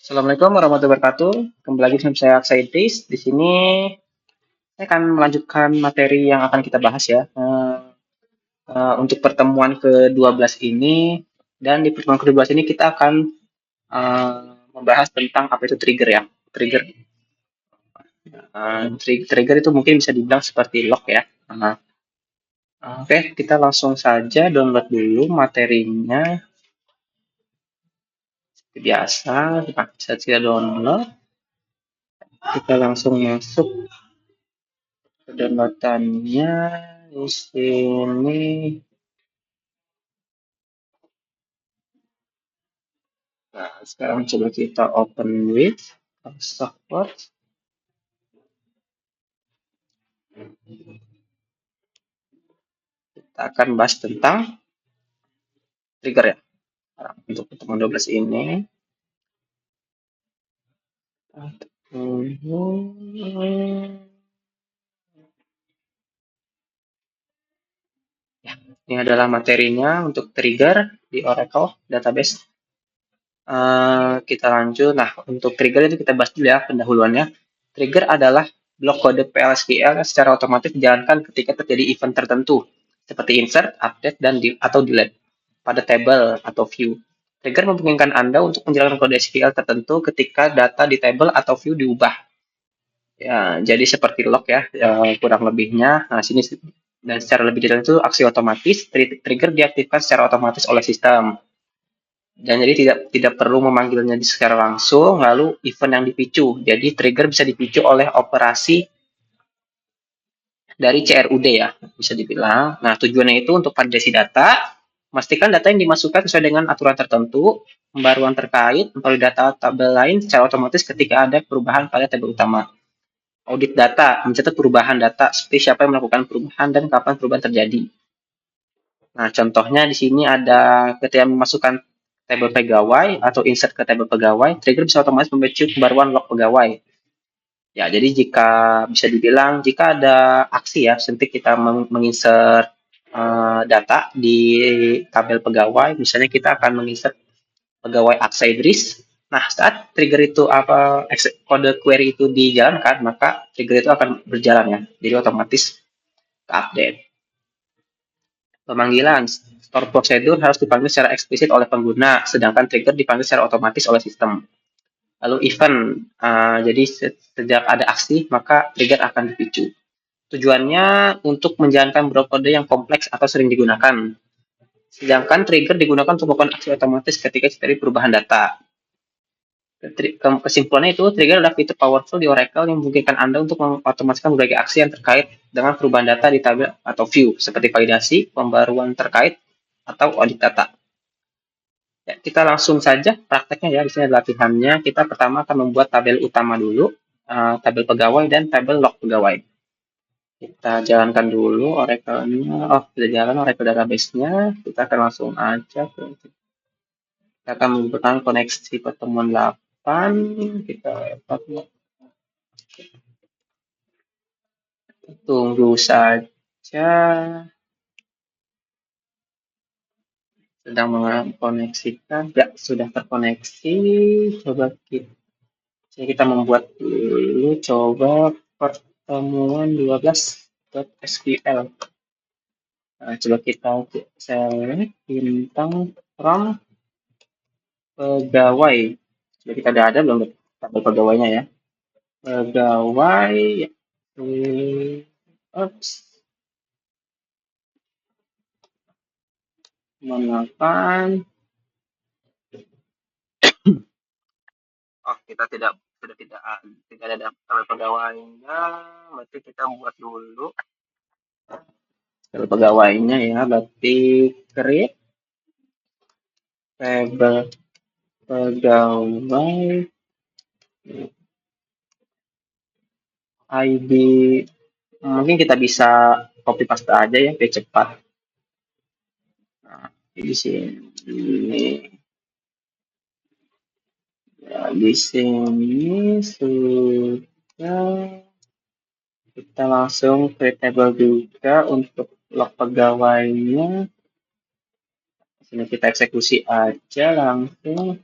Assalamualaikum warahmatullahi wabarakatuh. Kembali lagi dengan saya Aksaidis. Di sini saya akan melanjutkan materi yang akan kita bahas ya. Untuk pertemuan ke-12 ini dan di pertemuan ke-12 ini kita akan membahas tentang apa itu trigger ya. Trigger trigger itu mungkin bisa dibilang seperti lock ya. Oke, kita langsung saja download dulu materinya. Seperti biasa, kita saja download. Kita langsung masuk ke downloadannya di sini. Nah, sekarang coba kita open with software. Kita akan bahas tentang trigger ya. Nah, untuk pertemuan 12 ini. Ya, ini adalah materinya untuk trigger di Oracle Database. Kita lanjut. Nah, untuk trigger itu kita bahas dulu ya pendahuluannya. Trigger adalah blok kode PLSQL yang secara otomatis dijalankan ketika terjadi event tertentu, seperti insert, update, dan atau delete pada table atau view. Trigger memungkinkan Anda untuk menjalankan kode SQL tertentu ketika data di table atau view diubah. Ya, jadi seperti log ya, kurang lebihnya. Nah, sini dan secara lebih detail itu aksi otomatis, trigger diaktifkan secara otomatis oleh sistem. Dan jadi tidak perlu memanggilnya secara langsung, lalu event yang dipicu. Jadi trigger bisa dipicu oleh operasi dari CRUD ya, bisa dibilang. Nah, tujuannya itu untuk validasi data, memastikan data yang dimasukkan sesuai dengan aturan tertentu, pembaruan terkait, memperoleh data tabel lain secara otomatis ketika ada perubahan pada tabel utama. Audit data, mencatat perubahan data, seperti siapa yang melakukan perubahan dan kapan perubahan terjadi. Nah, contohnya di sini ada ketika memasukkan tabel pegawai atau insert ke tabel pegawai, trigger bisa otomatis memicu pembaruan log pegawai. Ya, jadi jika bisa dibilang jika ada aksi ya, seperti kita menginsert data di tabel pegawai, misalnya kita akan menginsert pegawai Aksa Idris. Nah, saat trigger itu kode query itu dijalankan, maka trigger itu akan berjalan ya. Jadi otomatis update. Pemanggilan store prosedur harus dipanggil secara eksplisit oleh pengguna, sedangkan trigger dipanggil secara otomatis oleh sistem. Lalu event, jadi sejak ada aksi, maka trigger akan dipicu. Tujuannya untuk menjalankan beberapa kode yang kompleks atau sering digunakan. Sedangkan trigger digunakan untuk melakukan aksi otomatis ketika terjadi perubahan data. Kesimpulannya itu, trigger adalah fitur powerful di Oracle yang memungkinkan Anda untuk mengotomatiskan berbagai aksi yang terkait dengan perubahan data di tabel atau view, seperti validasi, pembaruan terkait, atau audit data. Ya, kita langsung saja prakteknya ya, di sini ada latihannya. Kita pertama akan membuat tabel utama dulu, tabel pegawai dan tabel log pegawai. Kita jalankan dulu Oracle-nya. Oh, sudah jalan Oracle database-nya. Kita akan langsung aja kita akan membutuhkan koneksi pertemuan 8. Kita tunggu saja. Sedang mengkoneksikan. Ya, sudah terkoneksi. Coba kita membuat dulu. Coba pertemuan 12.sql. Nah, coba kita select bintang from pegawai. Jadi kita ada belum tabel pegawainya ya. Pegawai. Oops. Mengapa? Oh, kita tidak ada tabel pegawainya. Berarti kita buat dulu tabel pegawainya ya. Berarti create tabel pegawai ID. Mungkin kita bisa copy paste aja ya biar cepat. Nah, di sini. Ya, di sini sudah kita langsung create table juga untuk log pegawainya. Di sini kita eksekusi aja langsung.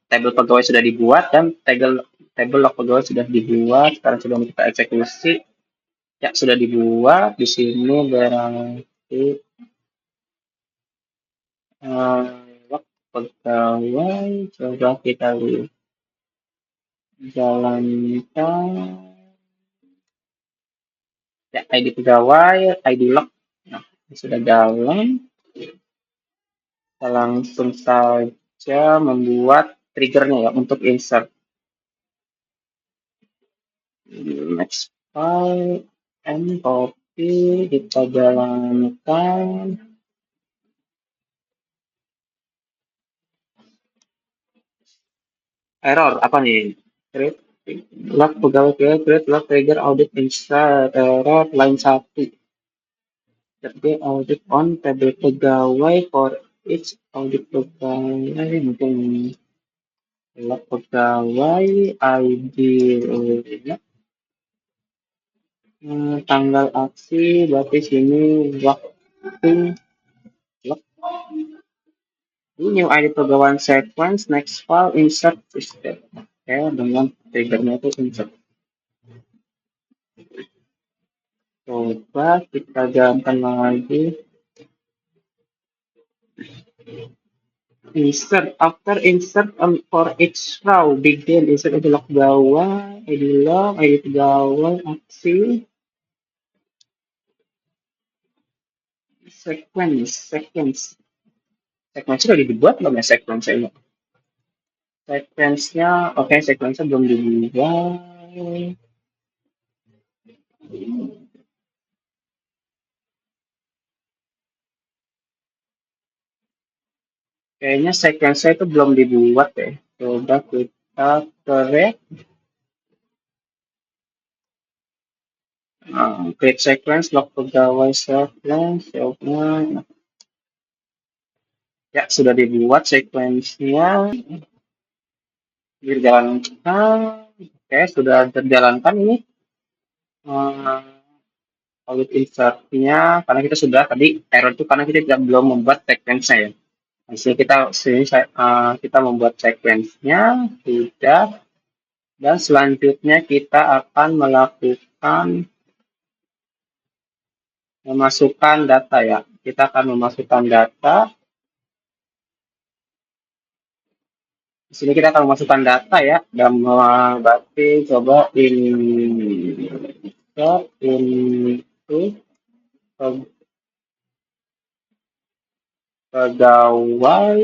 tabel pegawai sudah dibuat dan tabel log pegawai sudah dibuat. Sekarang coba kita eksekusi. Ya, sudah dibuat. Di sini berarti log pegawai. Coba kita jalankan. Ya, ID pegawai, ID log. Nah, sudah jalan. Kita langsung saja membuat triggernya ya untuk insert. Next file and copy, kita jalankan. Error apa nih? Create log pegawai create log trigger audit insert error line 1. Terjadi audit on tabel pegawai for each audit pegawai mungkin log pegawai ID tanggal aksi berarti sini waktu log new ID pegawai sequence next file insert system. Oke, dengan triggernya itu insert. Coba kita jalankan lagi. Insert after insert for each row begin insert ID log bawah ID log ID pegawai aksi sequence sudah dibuat belum ya sequence ini sequence-nya oke sequence-nya belum dibuat kayaknya sequence-nya itu belum dibuat ya coba kita correct create sequence log pegawai sequence ya sudah dibuat sequence-nya dijalankan oke sudah terjalankan ini audit insert-nya karena kita sudah tadi error itu karena kita tidak belum membuat sequence-nya ya. Di sini kita membuat sequence-nya sudah dan selanjutnya kita akan melakukan memasukkan data ya. Kita akan memasukkan data. Di sini kita akan memasukkan data ya dan berarti coba into pegawai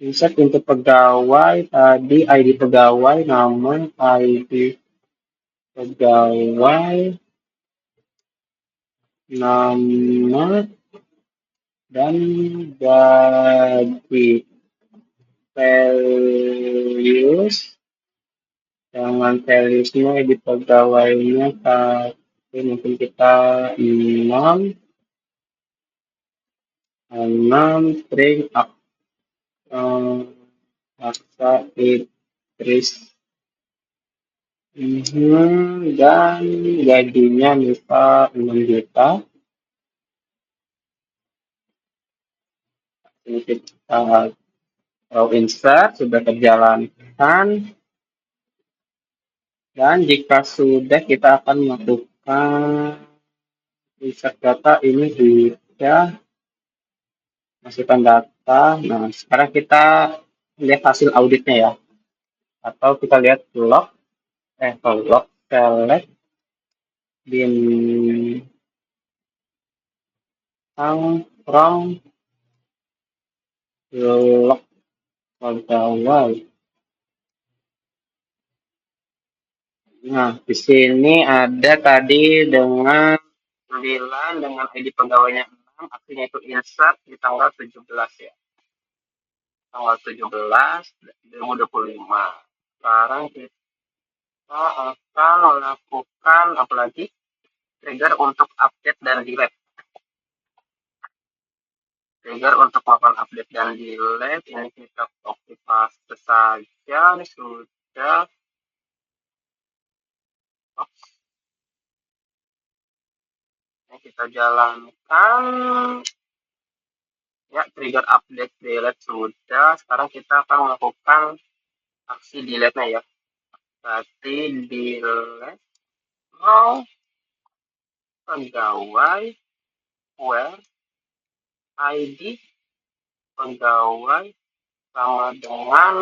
insert untuk pegawai tadi ID pegawai namun ID pegawai nama dan gaji values dengan valuesnya ID pegawainya tapi mungkin kita 6 string aksa Idris dan gajinya misal 6 juta ini kita insert sudah terjalankan dan jika sudah kita akan melakukan insert data ini sudah masukkan data nah sekarang kita lihat hasil auditnya ya atau kita lihat log select bintang from log pegawai. Nah, di sini ada tadi dengan 9 dengan ID pegawainya 6, artinya itu insert di tanggal 17 ya. Tanggal 17 2025. Sekarang kita akan melakukan apalagi trigger untuk update dan delete. Trigger untuk melakukan update dan delete ini kita copy paste saja. Ini sudah ini kita jalankan Ya, trigger update delete sudah. Sekarang kita akan melakukan aksi delete-nya ya. Berarti delete row pegawai where ID pegawai sama dengan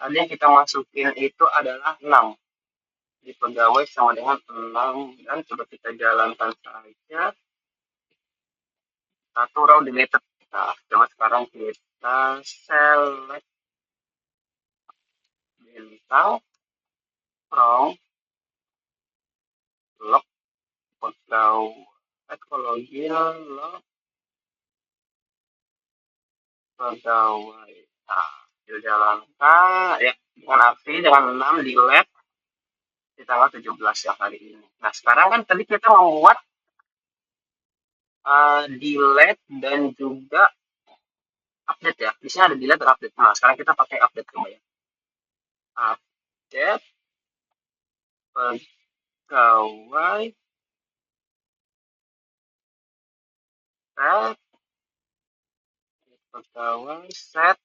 tadi yang kita masukin itu adalah 6. Di pegawai sama dengan 6 dan coba kita jalankan saja. Satu row deleted. Nah, coba sekarang kita select bintang from log pegawai login log pegawai. Nah, dijalankan ya dengan aksi dengan 6 delete di tanggal 17 ya hari ini. Nah, sekarang kan tadi kita membuat delete dan juga update ya. Di sini ada delete dan update. Nah, sekarang kita pakai update coba ya. Update pegawai set pegawai set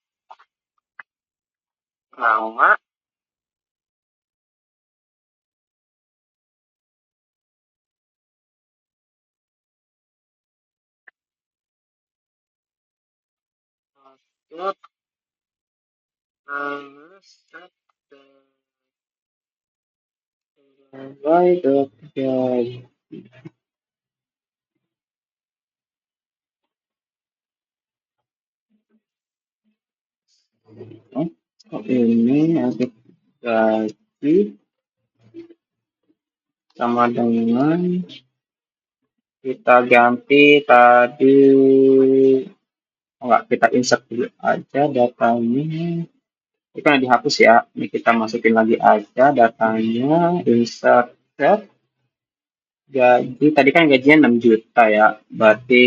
nama set set pegawai. Oh, ini ada gaji sama dengan kita ganti tadi enggak kita insert dulu aja datanya itu yang dihapus ya, ini kita masukin lagi aja datanya insert set gaji tadi kan gajinya 6 juta ya, berarti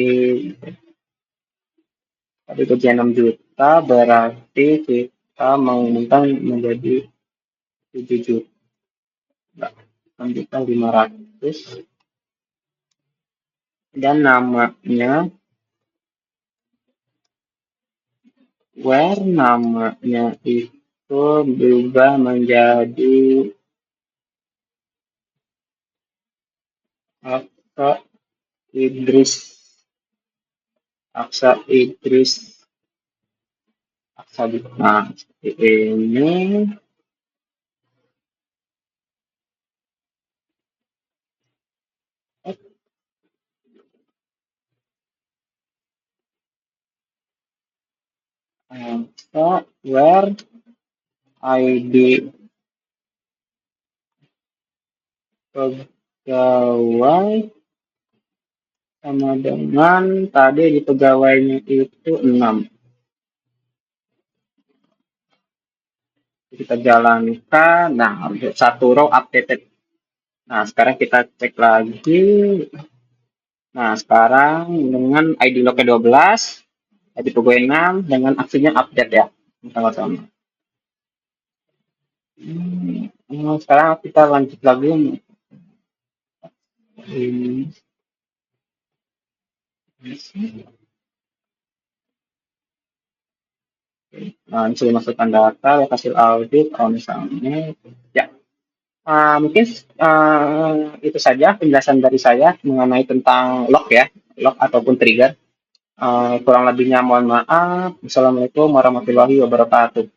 tadi gajinya 6 juta berarti kita mengumumkan menjadi 7 juta 6 juta 500 dan namanya where namanya itu berubah menjadi Aksa Idris Aksa Idris Aksa nah seperti ini. Aksa where ID pegawai sama dengan tadi di pegawainya itu 6. Kita jalankan. Nah, untuk satu row updated. Nah, sekarang kita cek lagi. Nah, sekarang dengan ID lognya 12, ID pegawai 6 dengan aksinya update ya. Sama-sama. Sekarang kita lanjut lagi. Ini. Nah, sudah masukkan data, hasil audit, kalau misalnya, ya. Mungkin itu saja penjelasan dari saya mengenai tentang log ya, log ataupun trigger. Kurang lebihnya mohon maaf. Assalamualaikum warahmatullahi wabarakatuh.